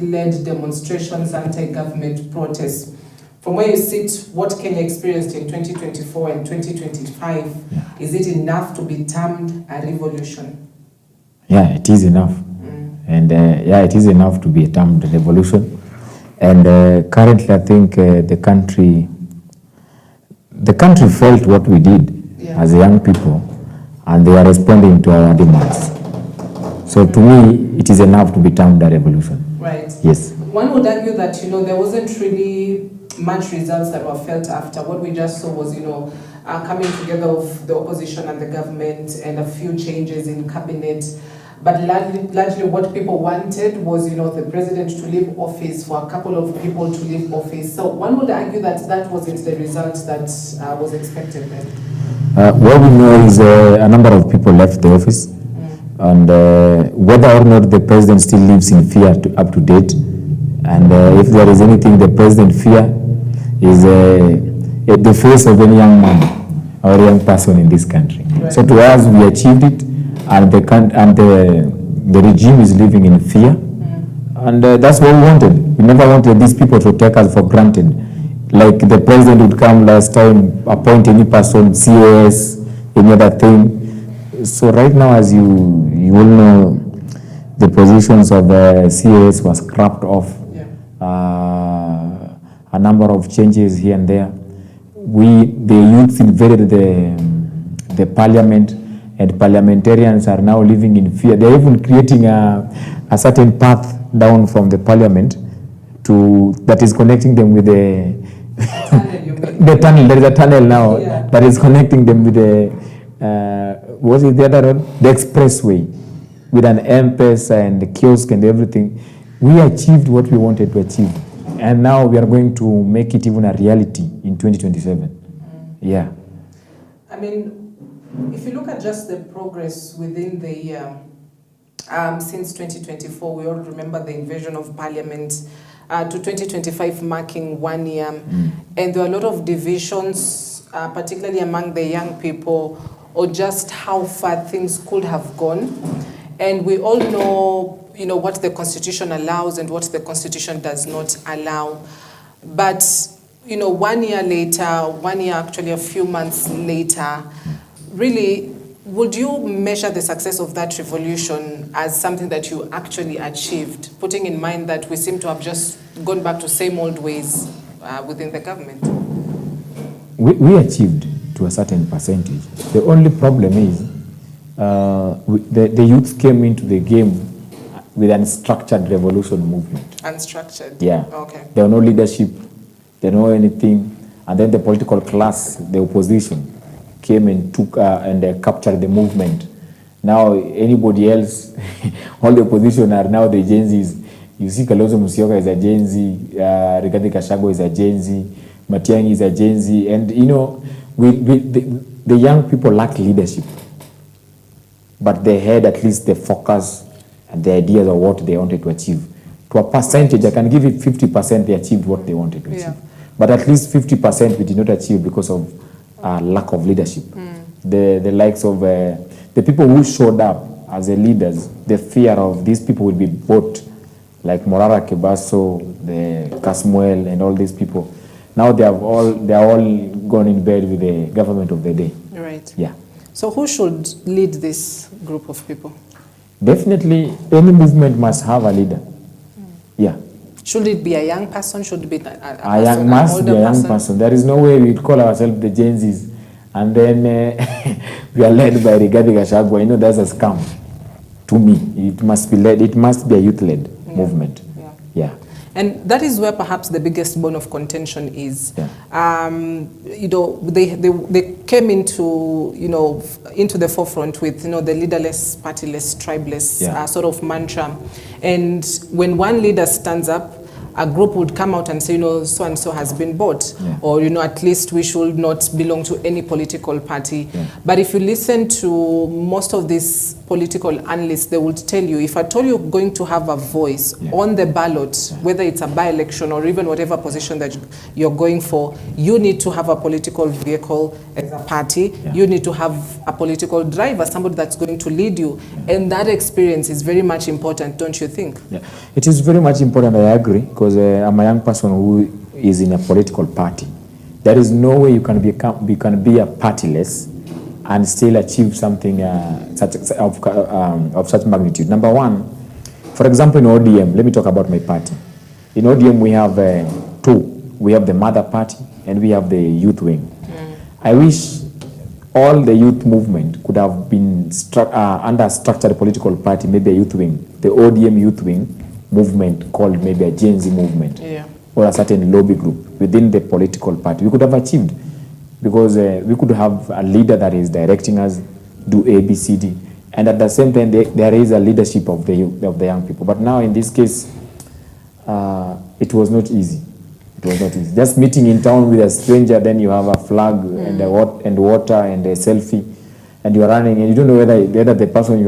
led demonstrations, anti-government protests. From where you sit, what Kenya experienced in 2024 and 2025, is it enough to be termed a revolution? Yeah, it is enough. And yeah, it is enough to be termed a revolution. And currently, I think the country felt what we did as young people, and they are responding to our demands. So to me, it is enough to be termed a revolution. Right. Yes. One would argue that, there wasn't really much results that were felt after. What we just saw was, coming together of the opposition and the government and a few changes in cabinet. But largely what people wanted was, the president to leave office, for a couple of people to leave office. So one would argue that that wasn't the result that was expected then. What we know is a number of people left the office. And whether or not the president still lives in fear up to date, and if there is anything the president fear, is the face of any young man or young person in this country. Right. So to us, we achieved it, and the regime is living in fear, and that's what we wanted. We never wanted these people to take us for granted. Like the president would come last time, appoint any person, CAS, any other thing. So right now, as you all know, the positions of the CAS was scrapped off. A number of changes here and there. The youth invaded the parliament, and parliamentarians are now living in fear. They're even creating a certain path down from the parliament that is connecting them with the tunnel. There is a tunnel now that is connecting them with was it the other road? The expressway, with an M-Pesa and the kiosk and everything. We achieved what we wanted to achieve. And now we are going to make it even a reality in 2027. Yeah. I mean, if you look at just the progress within the year, since 2024, we all remember the invasion of parliament, to 2025 marking 1 year. And there are a lot of divisions, particularly among the young people, or just how far things could have gone. And we all know, what the Constitution allows and what the Constitution does not allow. But, 1 year later, actually a few months later, really, would you measure the success of that revolution as something that you actually achieved, putting in mind that we seem to have just gone back to same old ways within the government? We achieved to a certain percentage. The only problem is the youth came into the game with an unstructured revolution movement. Unstructured? Yeah. Okay. There was no leadership, there was no anything, and then the political class, the opposition, came and took and captured the movement. Now anybody else, all the opposition are now the Gen Zs. You see Kalonzo Musyoka is a Gen Z, Rigathi Gachagua is a Gen Z, Matiang'i is a Gen Z, and the young people lack leadership, but they had at least the focus and the ideas of what they wanted to achieve. To a percentage, I can give it 50% they achieved what they wanted to achieve. But at least 50% we did not achieve because of lack of leadership. The likes of the people who showed up as the leaders, the fear of these people will be bought, like Morara Kebaso, the Kasmuel, and all these people. Now they are all gone in bed with the government of the day. Right. Yeah. So who should lead this group of people? Definitely, any movement must have a leader. Yeah. Should it be a young person? Should it be a young person? There is no way we'd call ourselves the Gen Zs and then we are led by Rigathi Gachagua. That's a scam. To me, it must be led. It must be a youth-led movement. Yeah. And that is where perhaps the biggest bone of contention is. Yeah. They came into the forefront with the leaderless, partyless, tribeless sort of mantra. And when one leader stands up, a group would come out and say, so and so has been bought, or at least we should not belong to any political party. But if you listen to most of these political analysts, they would tell you, if at all you're going to have a voice on the ballot, whether it's a by-election or even whatever position that you're going for, you need to have a political vehicle, example party, you need to have a political driver, somebody that's going to lead you. And that experience is very much important, don't you think? Yeah, it is very much important, I agree, because I'm a young person who is in a political party. There is no way you can be a partyless and still achieve something of such magnitude. Number one, for example, in ODM, let me talk about my party. In ODM, we have two. We have the mother party and we have the youth wing. I wish all the youth movement could have been under a structured political party, maybe a youth wing, the ODM youth wing movement called maybe a Gen Z movement, or a certain lobby group within the political party. We could have achieved, because we could have a leader that is directing us, do A, B, C, D, and at the same time there is a leadership of the young people. But now in this case, it was not easy. It was not easy. Just meeting in town with a stranger, then you have a flag and water and a selfie, and you are running, and you don't know whether the person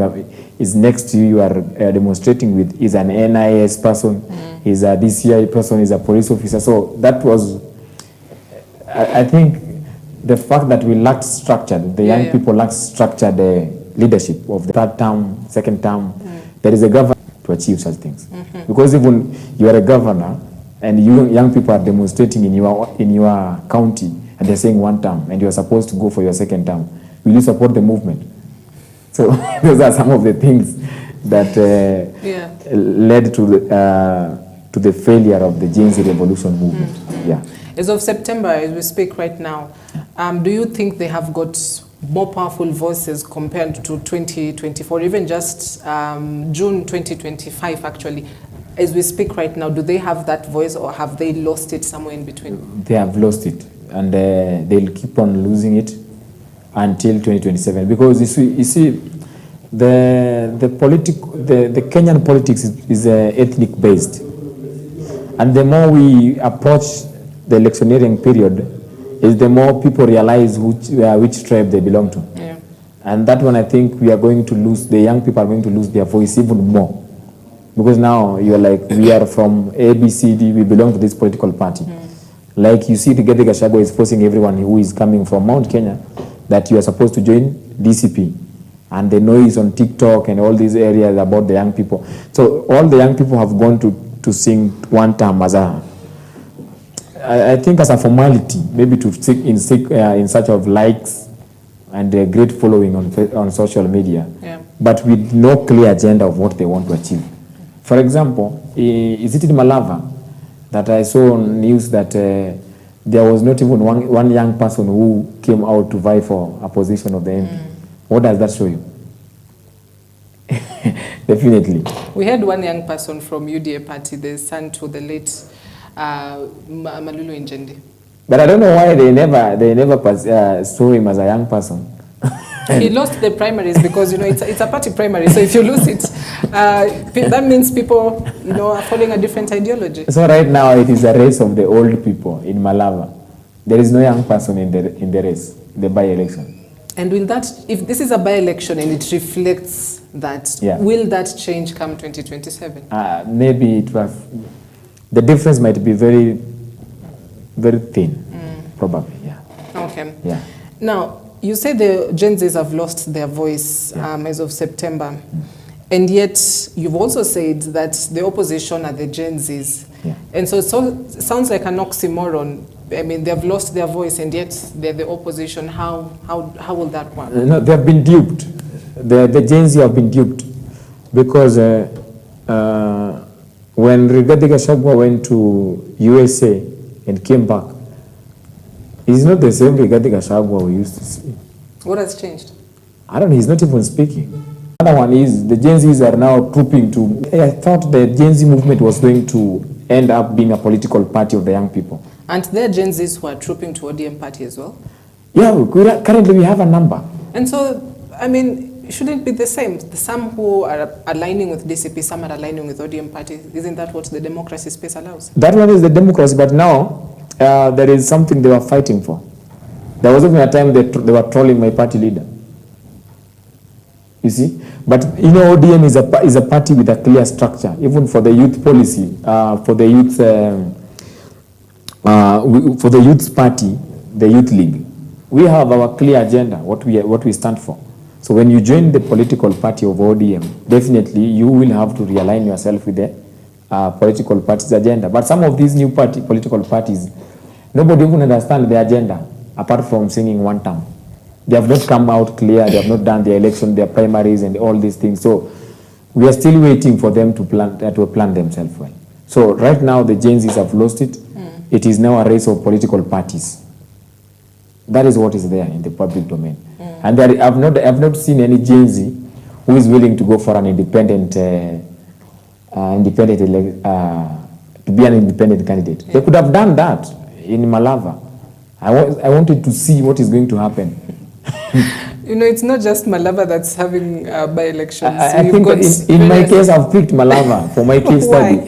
is next to you are demonstrating with is an NIS person, is a DCI person, is a police officer. So that was, I think, the fact that we lacked structure, the young people lacked structured leadership of the third term, second term. There is a governor to achieve such things. Because even you are a governor, and young people are demonstrating in your county, and they're saying one term, and you're supposed to go for your second term. Will you support the movement? So those are some of the things that led to the failure of the Gen Z revolution movement. As of September, as we speak right now, do you think they have got more powerful voices compared to 2024, even just June 2025 actually? As we speak right now, do they have that voice, or have they lost it somewhere in between? They have lost it, and they'll keep on losing it until 2027. Because you see the Kenyan politics is ethnic based, and the more we approach the electioneering period, is the more people realize which tribe they belong to. And that one, I think we are going to lose. The young people are going to lose their voice even more. Because now you're like, we are from A, B, C, D, we belong to this political party. Like you see, Rigathi Gachagua is forcing everyone who is coming from Mount Kenya that you are supposed to join DCP. And the noise on TikTok and all these areas about the young people. So all the young people have gone to sing one term as I think as a formality, maybe to seek in search of likes and a great following on social media, but with no clear agenda of what they want to achieve. For example, is it in Malava that I saw on news that there was not even one young person who came out to vie for a position of the MP? What does that show you? Definitely. We had one young person from UDA party, the son to the late Malulu Injendi. But I don't know why they never saw him as a young person. He lost the primaries because, it's a party primary. So if you lose it, that means people, are following a different ideology. So right now it is a race of the old people in Malava. There is no young person in the race, the by-election. And will that, if this is a by-election and it reflects that, will that change come 2027? Maybe it will. The difference might be very, very thin, probably, Okay. Now, you say the Gen Zs have lost their voice as of September, and yet you've also said that the opposition are the Gen Zs. And so it sounds like an oxymoron. I mean, they've lost their voice, and yet they're the opposition. How will that work? No, they have been duped. The Gen Z have been duped because when Rigathi Gachagua went to USA and came back, he's not the same Rigathi Gachagua we used to see. What has changed? I don't know, he's not even speaking. Another one is the Gen Zs are now trooping to, I thought the Gen Z movement was going to end up being a political party of the young people. And there are Gen Zs who are trooping to ODM party as well? Yeah, currently we have a number. And so, I mean, shouldn't it be the same? Some who are aligning with DCP, some are aligning with ODM party. Isn't that what the democracy space allows? That one is the democracy, but now there is something they were fighting for. There was even a time they were trolling my party leader. You see? But ODM is a party with a clear structure, even for the youth policy, for the youth party, the youth league. We have our clear agenda, what we stand for. So when you join the political party of ODM, definitely you will have to realign yourself with the political party's agenda. But some of these new political parties, nobody even understands the agenda, apart from singing one term. They have not come out clear, they have not done their election, their primaries and all these things. So we are still waiting for them to plan themselves well. So right now the Gen Zs have lost it. It is now a race of political parties. That is what is there in the public domain. And there, I've not seen any Gen Z who is willing to go for an independent, to be an independent candidate. They could have done that in Malava. I wanted to see what is going to happen. You know, it's not just Malava that's having by-elections. I think in my case, I've picked Malava for my case study.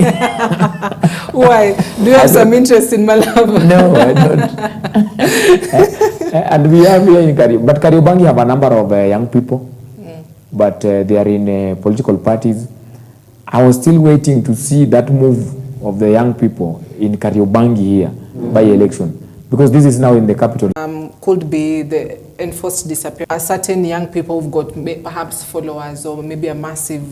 Why? Do you have some interest in Malava? No, I don't. And we are here in Kariobangi. But Kariobangi have a number of young people, but they are in political parties. I was still waiting to see that move of the young people in Kariobangi here by election, because this is now in the capital. Could be the enforced disappearance. Certain young people who've got perhaps followers or maybe a massive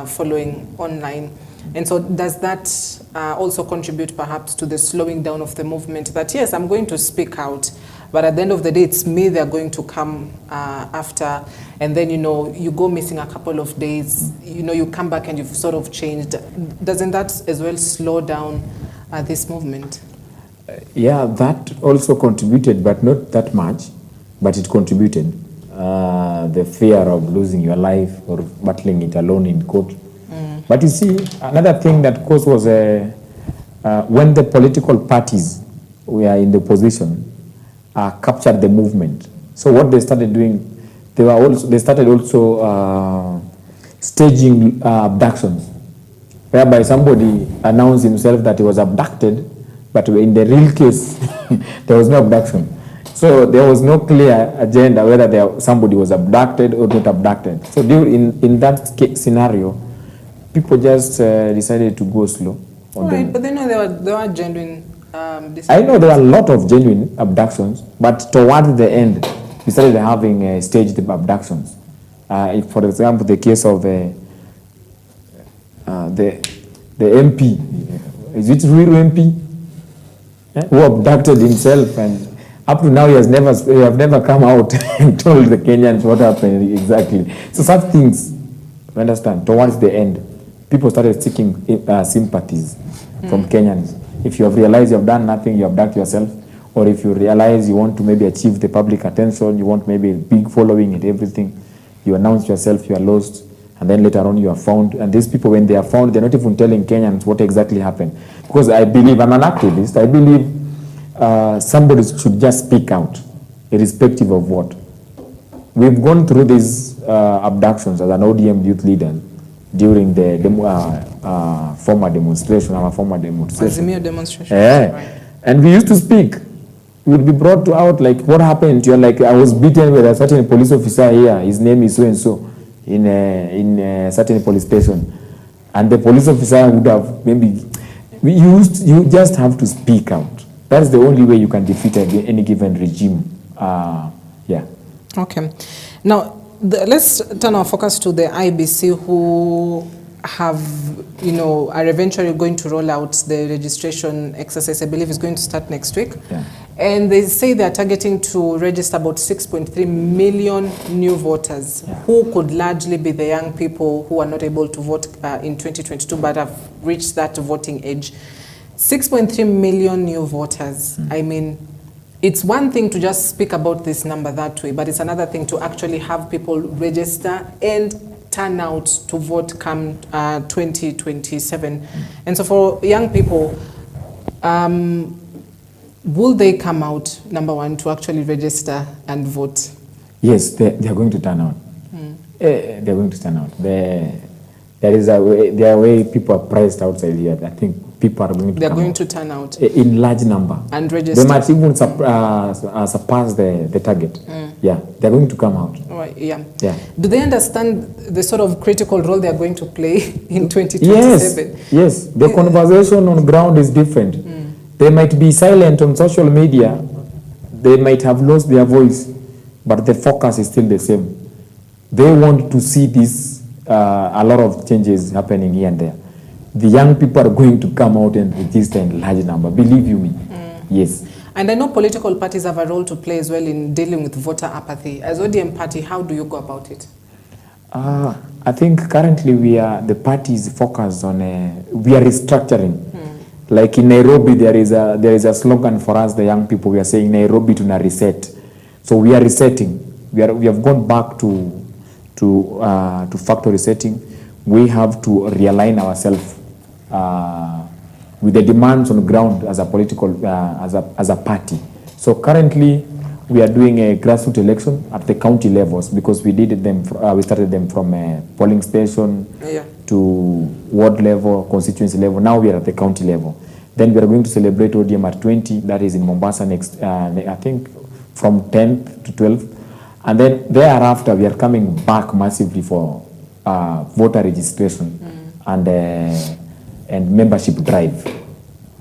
following online. And so does that also contribute perhaps to the slowing down of the movement, that yes, I'm going to speak out, but at the end of the day, it's me they're going to come after, and then, you know, you go missing a couple of days, you know, you come back and you've sort of changed. Doesn't that as well slow down this movement? Yeah, that also contributed, but not that much, but it contributed. The fear of losing your life or battling it alone in court. But you see, another thing that caused was when the political parties were in the position, captured the movement. So what they started doing, they started also staging abductions, whereby somebody announced himself that he was abducted, but in the real case, there was no abduction. So there was no clear agenda whether somebody was abducted or not abducted. So in that scenario, people just decided to go slow. Right, but then there were genuine I know there were a lot of genuine abductions, but towards the end, we started having staged abductions. For example, the case of the MP, is it real MP? Who abducted himself, and up to now he have never come out and told the Kenyans what happened exactly. So such things, you understand, towards the end, people started seeking sympathies from Kenyans. If you have realized you have done nothing, you abduct yourself, or if you realize you want to maybe achieve the public attention, you want maybe a big following and everything, you announce yourself, you are lost, and then later on you are found. And these people, when they are found, they're not even telling Kenyans what exactly happened. Because I believe, I'm an activist, I believe somebody should just speak out, irrespective of what. We've gone through these abductions as an ODM youth leader during the former demonstration. Azimio demonstration. Yeah. Right. And we used to speak. We would be brought to out, like, what happened? You're like, I was beaten with a certain police officer here. His name is so-and-so in a certain police station. And the police officer would have maybe, you just have to speak out. That's the only way you can defeat any given regime. Yeah. Okay. Now, let's turn our focus to the IBC, who have, are eventually going to roll out the registration exercise. I believe is going to start next week. Yeah. And they say they're targeting to register about 6.3 million new voters, who could largely be the young people who are not able to vote in 2022 but have reached that voting age. 6.3 million new voters. I mean, it's one thing to just speak about this number that way, but it's another thing to actually have people register and turn out to vote come 2027. And so for young people, will they come out, number one, to actually register and vote? Yes, they are going to turn out. They're going to turn out. There is a way people are priced outside here. I think people are going to They're going to turn out in large number and register. They might even surpass the target. Yeah, they're going to come out. Right. Yeah. Yeah. Do they understand the sort of critical role they are going to play in 2027? Yes. The conversation on ground is different. They might be silent on social media. they might have lost their voice, but the focus is still the same. They want to see this, a lot of changes happening here and there. The young people are going to come out and register in large number, believe you me. Yes. And I know political parties have a role to play as well in dealing with voter apathy. As ODM party, how do you go about it? I think currently the party is focused on, we are restructuring. Like in Nairobi, there is a slogan for us, the young people. We are saying Nairobi to reset. So we are resetting. We have gone back to factory setting. We have to realign ourselves with the demands on the ground as a political, as a party. So currently, we are doing a grassroots election at the county levels because we did them. We started them from a polling station to ward level, constituency level. Now we are at the county level. Then we are going to celebrate ODM at 20. That is in Mombasa next. I think from 10th to 12th, and then thereafter we are coming back massively for voter registration and membership drive.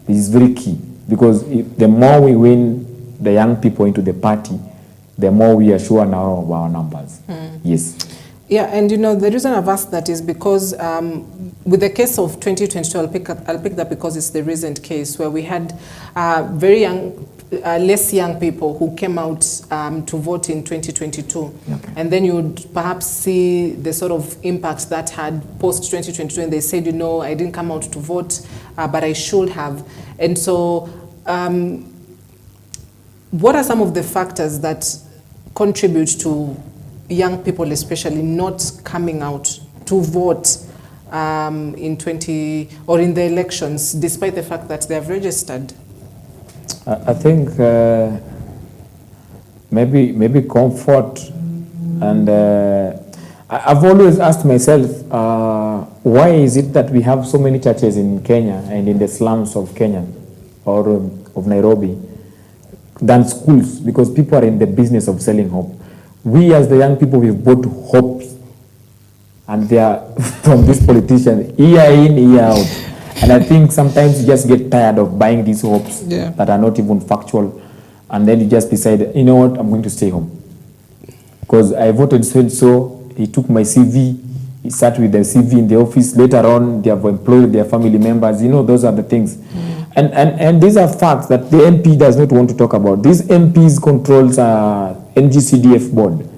This is very key because the more we win the young people into the party, the more we are sure now of our numbers. Yes. Yeah, and you know, the reason I've asked that is because with the case of 2022, I'll pick that because it's the recent case where we had very young, less young people who came out to vote in 2022. Okay. And then you would perhaps see the sort of impact that had post-2022, and they said, you know, I didn't come out to vote, but I should have. And so, what are some of the factors that contribute to young people especially not coming out to vote in the elections, despite the fact that they have registered? I think maybe comfort, and I've always asked myself, why is it that we have so many churches in Kenya and in the slums of Kenya or of Nairobi than schools? Because people are in the business of selling hope. We as the young people, we've bought hopes, and they are from these politicians, year in, year out. And I think sometimes you just get tired of buying these hopes that are not even factual, and then you just decide, you know what, I'm going to stay home. Because I voted so, he took my CV, he sat with the CV in the office, later on they have employed their family members, you know, those are the things. And these are facts that the MP does not want to talk about. These MPs controls NGCDF board,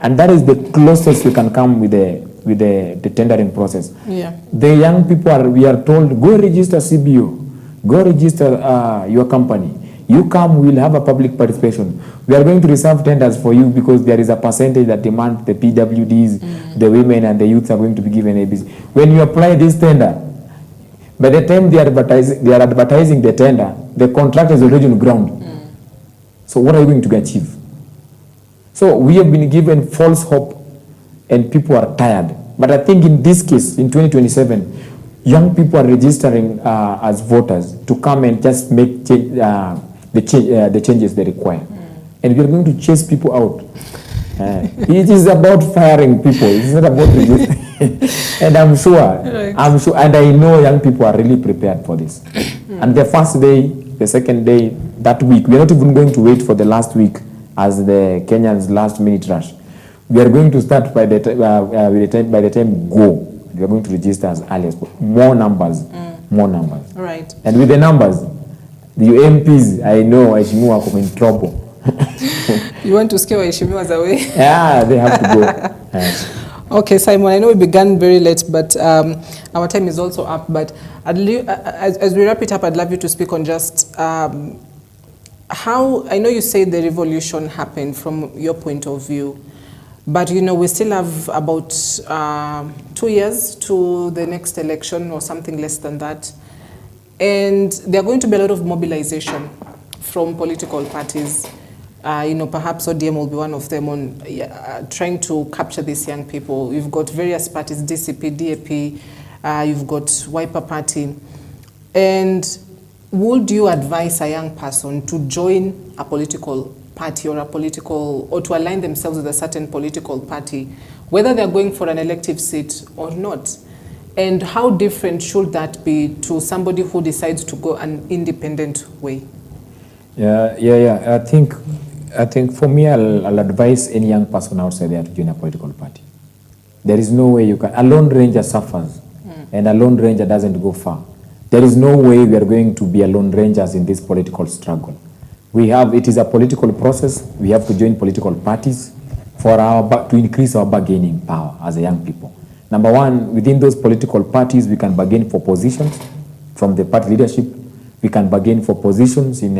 and that is the closest we can come with the tendering process. Yeah. The young people we are told, go register CBO, go register your company. You come, we'll have a public participation. We are going to reserve tenders for you because there is a percentage that demand the PWDs, the women and the youths are going to be given ABC. When you apply this tender, by the time they are advertising the tender, the contract is already on the ground. So what are you going to achieve? So we have been given false hope, and people are tired. But I think in this case, in 2027, young people are registering as voters to come and just make the changes they require. And we are going to chase people out. It is about firing people. It's not about registering. And I'm sure, and I know young people are really prepared for this. And the first day, the second day, that week, we are not even going to wait for the last week as the Kenyans' last minute rush. We are going to start by the time go. We are going to register as early as possible. More numbers. Right. And with the numbers, the MPs, I know Waheshimiwa are in trouble. You want to scare Waheshimiwas away? Yeah, they have to go. Okay, Simon, I know we began very late, but our time is also up. But as we wrap it up, I'd love you to speak on just how, I know you say the revolution happened from your point of view, but you know, we still have about 2 years to the next election or something less than that. And there are going to be a lot of mobilization from political parties. You know, perhaps ODM will be one of them on trying to capture these young people. You've got various parties, DCP, DAP, you've got Wiper Party. And would you advise a young person to join a political party or to align themselves with a certain political party, whether they're going for an elective seat or not? And how different should that be to somebody who decides to go an independent way? Yeah. I think I think for me, I'll advise any young person outside there to join a political party. There is no way you can. A lone ranger suffers, and a lone ranger doesn't go far. There is no way we are going to be a lone rangers in this political struggle. It is a political process. We have to join political parties to increase our bargaining power as a young people. Number one, within those political parties, we can bargain for positions from the party leadership. We can bargain for positions in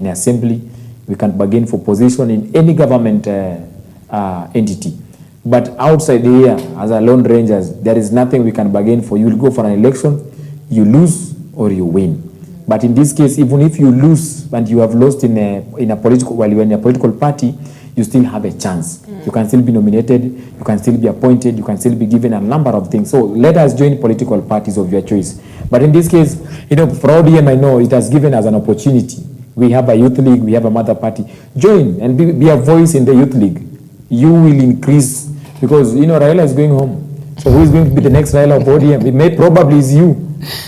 assembly. We can bargain for position in any government entity. But outside here, as a lone rangers, there is nothing we can bargain for. You will go for an election, you lose or you win. But in this case, even if you lose and you have lost while you are in a political party, you still have a chance. You can still be nominated, you can still be appointed, you can still be given a number of things. So let us join political parties of your choice. But in this case, for ODM, I know it has given us an opportunity. We have a youth league, we have a mother party. Join and be a voice in the youth league. You will increase, because Raila is going home. So who is going to be the next Raila of ODM? It may probably is you,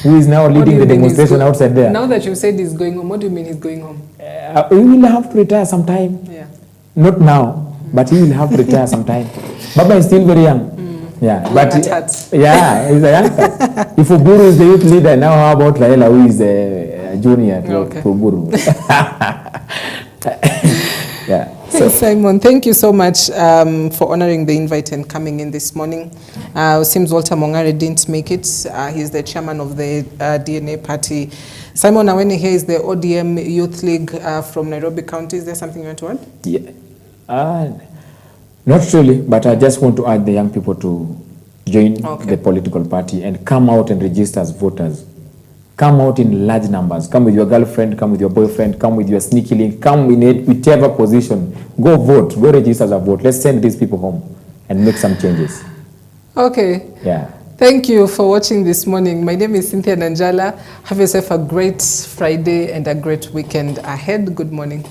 who is now leading the demonstration outside there. Now that you said he's going home, what do you mean he's going home? He will have to retire sometime. Yeah. Not now, but he will have to retire sometime. Baba is still very young. Yeah, but he's a youngster. If Uburu is the youth leader, now how about Raila, who is the junior to Uburu? Yeah. So, Simon, thank you so much for honoring the invite and coming in this morning. Seems Walter Mongare didn't make it. He's the chairman of the DNA party. Simon Awene here is the ODM Youth League from Nairobi County. Is there something you want to add? Yeah. Not really, but I just want to add the young people to join the political party and come out and register as voters. Come out in large numbers. Come with your girlfriend, come with your boyfriend, come with your sneaky link, come in whichever position. Go vote, go register as a vote. Let's send these people home and make some changes. Okay. Yeah. Thank you for watching this morning. My name is Cynthia Nanjala. Have yourself a great Friday and a great weekend ahead. Good morning.